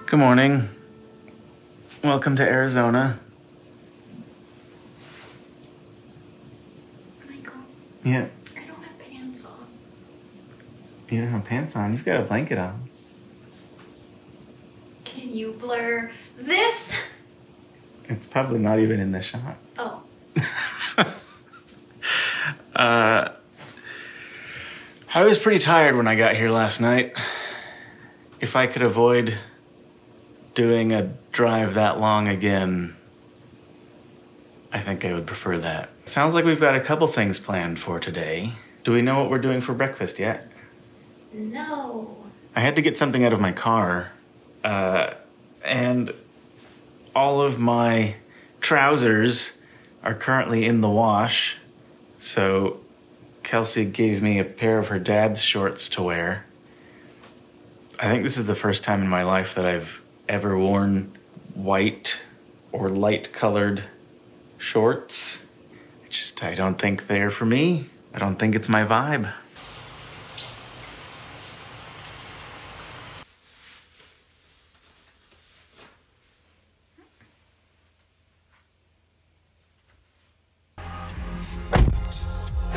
Good morning. Welcome to Arizona. Michael. Yeah. I don't have pants on. You don't have pants on. You've got a blanket on. Can you blur this? It's probably not even in the shot. Oh. I was pretty tired when I got here last night. If I could avoid doing a drive that long again, I think I would prefer that. Sounds like we've got a couple things planned for today. Do we know what we're doing for breakfast yet? No. I had to get something out of my car, and all of my trousers are currently in the wash, so Kelsey gave me a pair of her dad's shorts to wear. I think this is the first time in my life that I've ever worn white or light-colored shorts. I don't think they're for me. I don't think it's my vibe.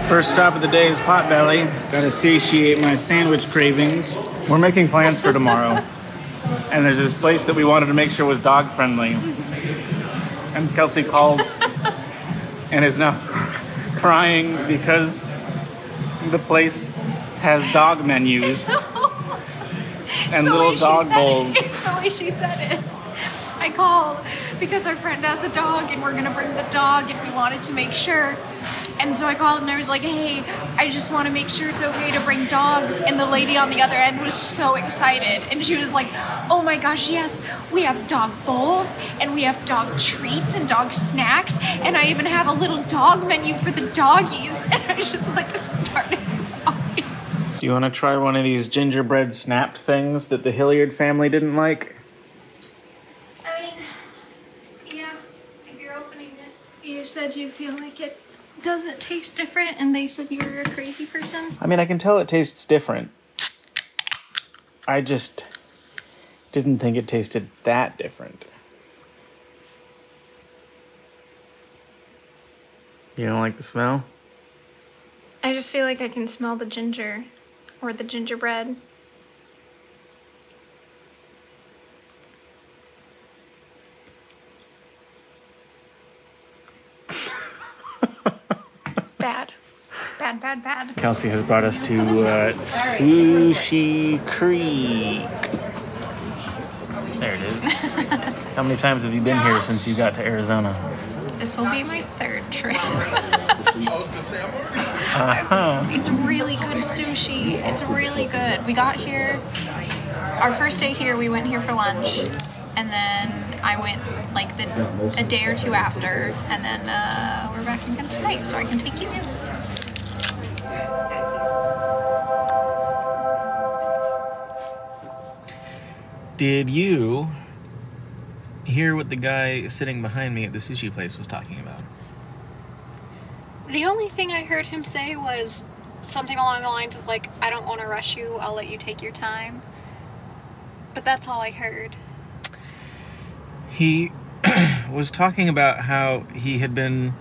First stop of the day is Potbelly. Gotta satiate my sandwich cravings. We're making plans for tomorrow. And there's this place that we wanted to make sure was dog friendly. And Kelsey called and is now crying because the place has dog menus and little dog bowls. It's the way she said it. I called because our friend has a dog and we're gonna bring the dog and we wanted to make sure. And so I called and I was like, hey, I just want to make sure it's okay to bring dogs. And the lady on the other end was so excited. And she was like, oh my gosh, yes, we have dog bowls and we have dog treats and dog snacks. And I even have a little dog menu for the doggies. And I just like started sobbing. Do you want to try one of these gingerbread snapped things that the Hilliard family didn't like? I mean, yeah, if you're opening it, you said you feel like it doesn't taste different, and they said you're a crazy person. I mean, I can tell it tastes different. I just didn't think it tasted that different. You don't like the smell? I just feel like I can smell the ginger or the gingerbread. Bad. Kelsey has brought us to Sushi Creek. There it is. How many times have you been here since you got to Arizona? This will be my third trip. Uh-huh. It's really good sushi. It's really good. We got here, our first day here, we went here for lunch. And then I went like a day or two after. And then we're back again tonight, so I can take you in. Did you hear what the guy sitting behind me at the sushi place was talking about? The only thing I heard him say was something along the lines of like, I don't want to rush you, I'll let you take your time. But that's all I heard. He was talking about how he had been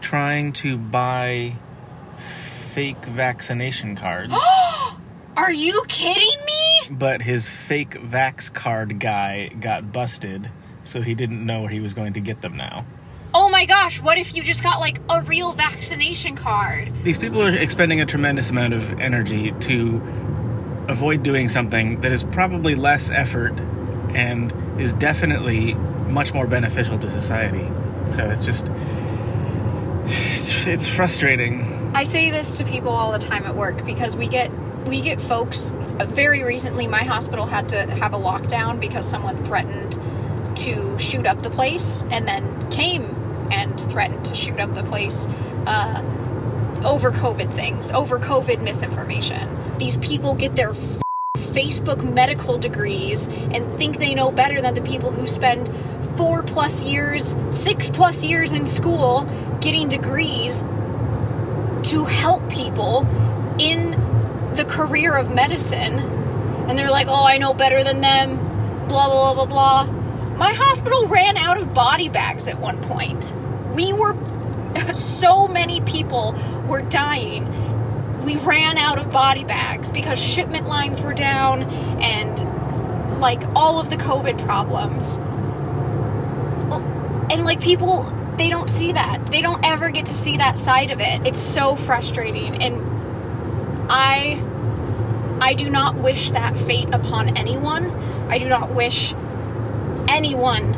trying to buy fake vaccination cards. Are you kidding me? But his fake vax card guy got busted, so he didn't know where he was going to get them now. Oh my gosh, what if you just got like a real vaccination card? These people are expending a tremendous amount of energy to avoid doing something that is probably less effort and is definitely much more beneficial to society. So it's frustrating. I say this to people all the time at work because we get folks. Very recently, my hospital had to have a lockdown because someone threatened to shoot up the place and then came and threatened to shoot up the place over COVID things, over COVID misinformation. These people get their Facebook medical degrees and think they know better than the people who spend 4+ years, 6+ years in school getting degrees to help people in the career of medicine. And they're like, oh, I know better than them. blah, blah, blah, blah. My hospital ran out of body bags at one point. So many people were dying. We ran out of body bags because shipment lines were down and, like, all of the COVID problems. And, like, people, they don't see that. They don't ever get to see that side of it. It's so frustrating. And I do not wish that fate upon anyone. I do not wish anyone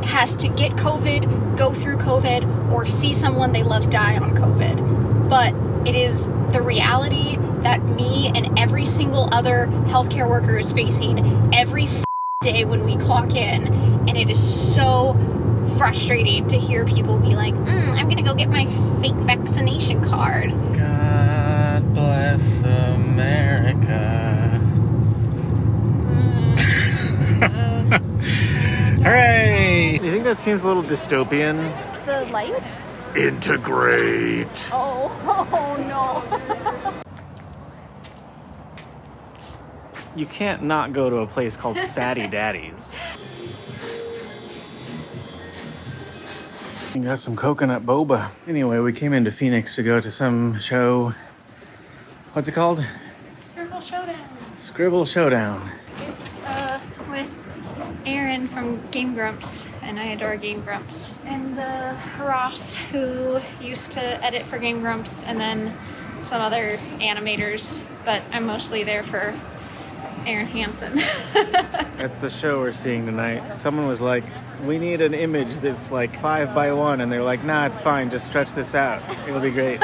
has to get COVID, go through COVID, or see someone they love die on COVID. But it is the reality that me and every single other healthcare worker is facing every day when we clock in. And it is so frustrating to hear people be like, I'm gonna go get my fake vaccination card. God bless America. Hooray! You think that seems a little dystopian? The lights? Integrate. Oh no. You can't not go to a place called Fatty Daddy's. You got some coconut boba. Anyway, we came into Phoenix to go to some show. What's it called? Scribble Showdown. Scribble Showdown. It's with Aaron from Game Grumps, and I adore Game Grumps. And Ross, who used to edit for Game Grumps, and then some other animators, but I'm mostly there for Aaron Hansen. That's the show we're seeing tonight. Someone was like, we need an image that's like 5x1, and they're like, nah, it's fine, just stretch this out. It'll be great.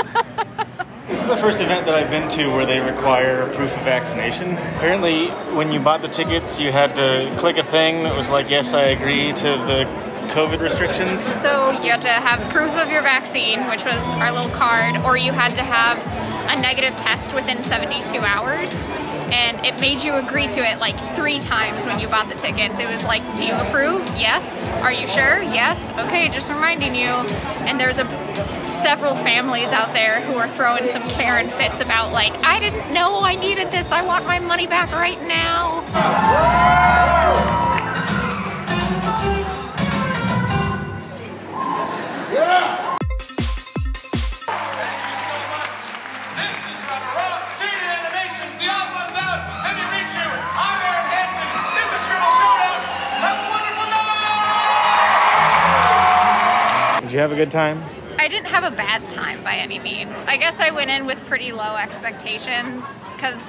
This is the first event that I've been to where they require a proof of vaccination. Apparently, when you bought the tickets, you had to click a thing that was like, yes, I agree to the COVID restrictions. So you had to have proof of your vaccine, which was our little card, or you had to have a negative test within 72 hours. And it made you agree to it like 3 times when you bought the tickets. It was like, do you approve? Yes. Are you sure? Yes. Okay, just reminding you. And there's several families out there who are throwing some Karen fits about like, I didn't know I needed this. I want my money back right now. Yeah! Did you have a good time? I didn't have a bad time by any means. I guess I went in with pretty low expectations because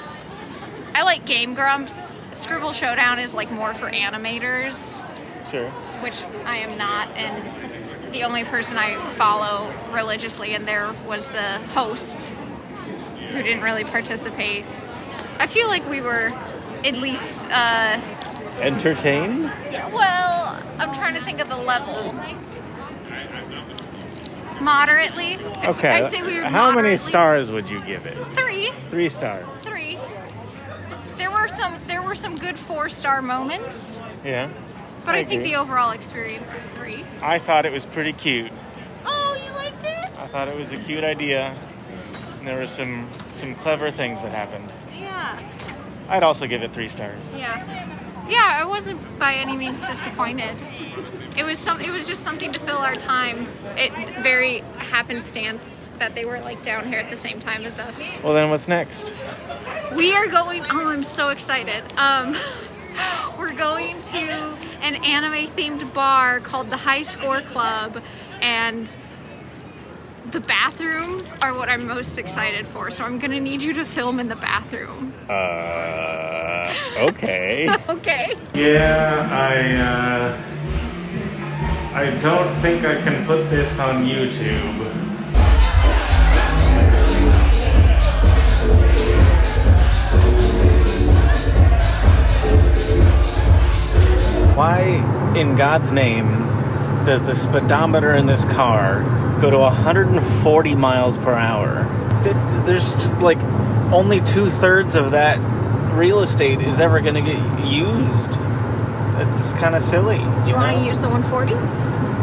I like Game Grumps. Scribble Showdown is like more for animators. Sure. Which I am not, and the only person I follow religiously in there was the host, who didn't really participate. I feel like we were at least entertained? Well, I'm trying to think of the level. Moderately. Okay. I'd say we were How many moderately. stars would you give it? 3. 3 stars. 3. There were some good 4-star moments, Yeah. but I think agree. the overall experience was 3. I thought it was pretty cute. Oh, you liked it? I thought it was a cute idea. And there were some clever things that happened. Yeah. I'd also give it 3 stars. Yeah. Yeah, I wasn't by any means disappointed. It was just something to fill our time. It very happenstance that they were like down here at the same time as us. Well, then what's next? We are going, oh, I'm so excited. We're going to an anime themed bar called the High Score Club, and the bathrooms are what I'm most excited for. So I'm gonna need you to film in the bathroom. Okay. Okay. Yeah, I don't think I can put this on YouTube. Why in God's name does the speedometer in this car go to 140 miles per hour? There's just like only 2/3 of that real estate is ever going to get used. It's kind of silly. You want to use the 140?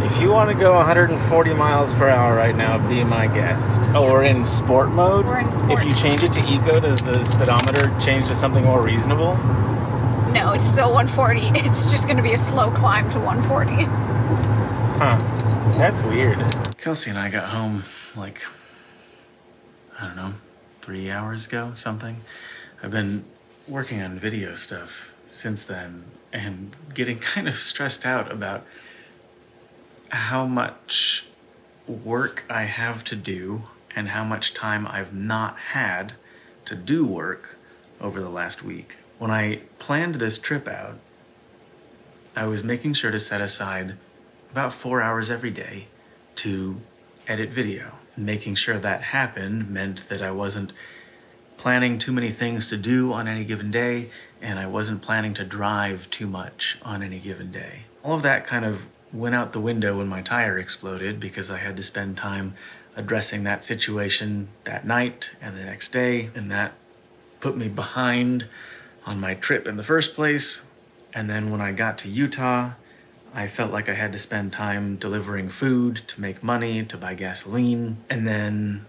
If you want to go 140 miles per hour right now, be my guest. Oh, we're in sport mode? We're in sport. If you change it to eco, does the speedometer change to something more reasonable? No, it's still 140. It's just going to be a slow climb to 140. Huh. That's weird. Kelsey and I got home like, I don't know, 3 hours ago, something. I've been working on video stuff since then and getting kind of stressed out about how much work I have to do and how much time I've not had to do work over the last week. When I planned this trip out, I was making sure to set aside about 4 hours every day to edit video. And making sure that happened meant that I wasn't planning too many things to do on any given day, and I wasn't planning to drive too much on any given day. All of that kind of went out the window when my tire exploded because I had to spend time addressing that situation that night and the next day, and that put me behind on my trip in the first place. And then when I got to Utah, I felt like I had to spend time delivering food to make money, to buy gasoline, and then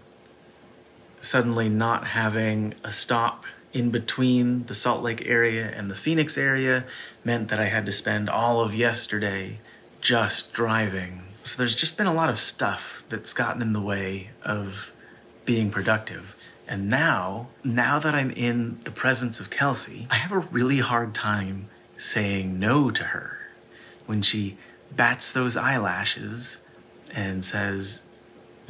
suddenly not having a stop in between the Salt Lake area and the Phoenix area meant that I had to spend all of yesterday just driving. So there's just been a lot of stuff that's gotten in the way of being productive. And now that I'm in the presence of Kelsey, I have a really hard time saying no to her. When she bats those eyelashes and says,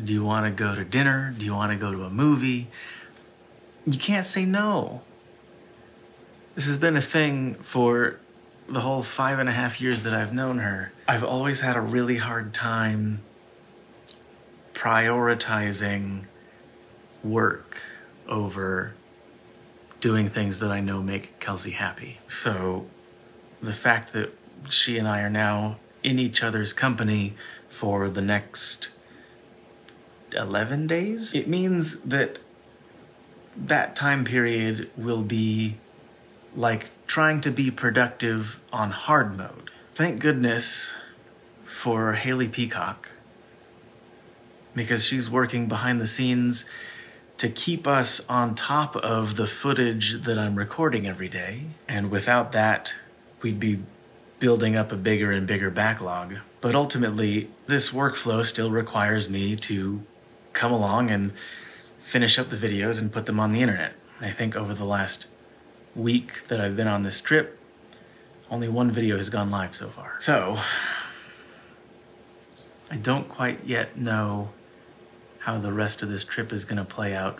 do you want to go to dinner? Do you want to go to a movie? You can't say no. This has been a thing for the whole 5.5 years that I've known her. I've always had a really hard time prioritizing work over doing things that I know make Kelsey happy. So the fact that she and I are now in each other's company for the next 11 days, it means that that time period will be like trying to be productive on hard mode. Thank goodness for Haley Peacock, because she's working behind the scenes to keep us on top of the footage that I'm recording every day. And without that, we'd be building up a bigger and bigger backlog. But ultimately, this workflow still requires me to come along and finish up the videos and put them on the internet. I think over the last week that I've been on this trip, only one video has gone live so far. So, I don't quite yet know how the rest of this trip is gonna play out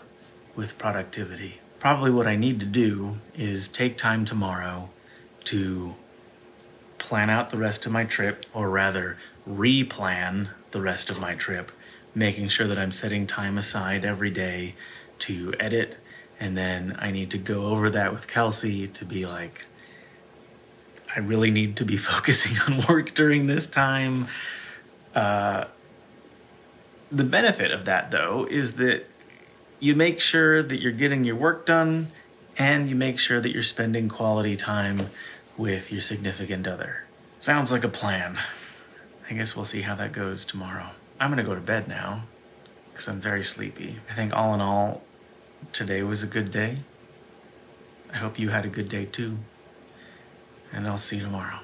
with productivity. Probably what I need to do is take time tomorrow to plan out the rest of my trip, or rather, re-plan the rest of my trip, making sure that I'm setting time aside every day to edit, and then I need to go over that with Kelsey to be like, I really need to be focusing on work during this time. The benefit of that, though, is that you make sure that you're getting your work done, and you make sure that you're spending quality time with your significant other. Sounds like a plan. I guess we'll see how that goes tomorrow. I'm gonna go to bed now, because I'm very sleepy. I think all in all, today was a good day. I hope you had a good day too. And I'll see you tomorrow.